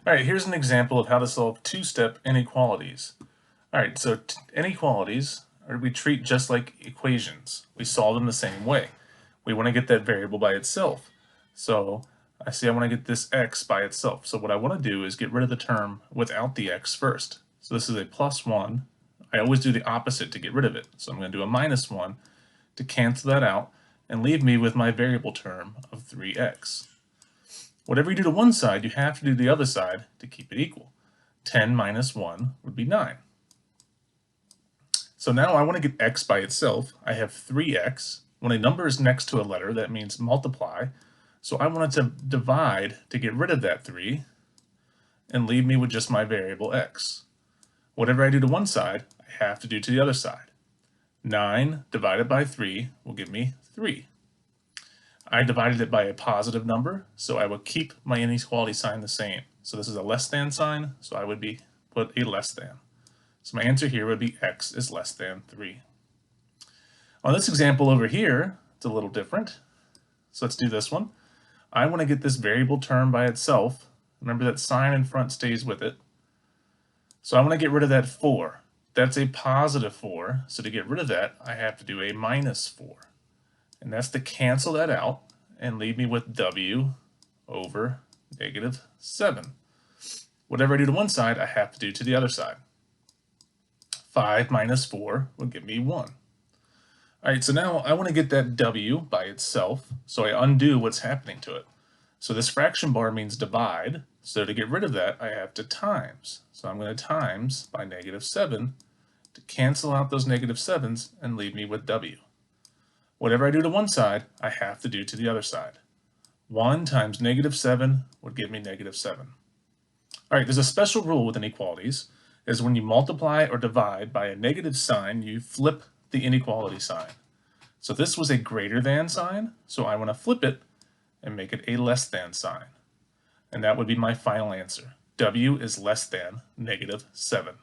All right, here's an example of how to solve two-step inequalities. All right, so inequalities we treat just like equations. We solve them the same way. We want to get that variable by itself. So I see I want to get this x by itself. So what I want to do is get rid of the term without the x first. So this is a plus 1. I always do the opposite to get rid of it. So I'm going to do a minus 1 to cancel that out and leave me with my variable term of 3x. Whatever you do to one side, you have to do the other side to keep it equal. 10 minus 1 would be 9. So now I want to get x by itself. I have 3x. When a number is next to a letter, that means multiply. So I wanted to divide to get rid of that 3 and leave me with just my variable x. Whatever I do to one side, I have to do to the other side. 9 divided by 3 will give me 3. I divided it by a positive number, so I will keep my inequality sign the same. So this is a less than sign, so I would put a less than. So my answer here would be x is less than 3. On this example over here, it's a little different. So let's do this one. I want to get this variable term by itself. Remember that sign in front stays with it. So I want to get rid of that 4. That's a positive 4, so to get rid of that, I have to do a minus 4. And that's to cancel that out and leave me with w over negative 7. Whatever I do to one side, I have to do to the other side. 5 minus 4 will give me 1. All right, so now I want to get that w by itself, so I undo what's happening to it. So this fraction bar means divide, so to get rid of that, I have to times. So I'm going to times by negative 7 to cancel out those negative 7s and leave me with w. Whatever I do to one side, I have to do to the other side. 1 times negative 7 would give me negative 7. All right, there's a special rule with inequalities, is when you multiply or divide by a negative sign, you flip the inequality sign. So this was a greater than sign, so I want to flip it and make it a less than sign. And that would be my final answer. W is less than negative 7.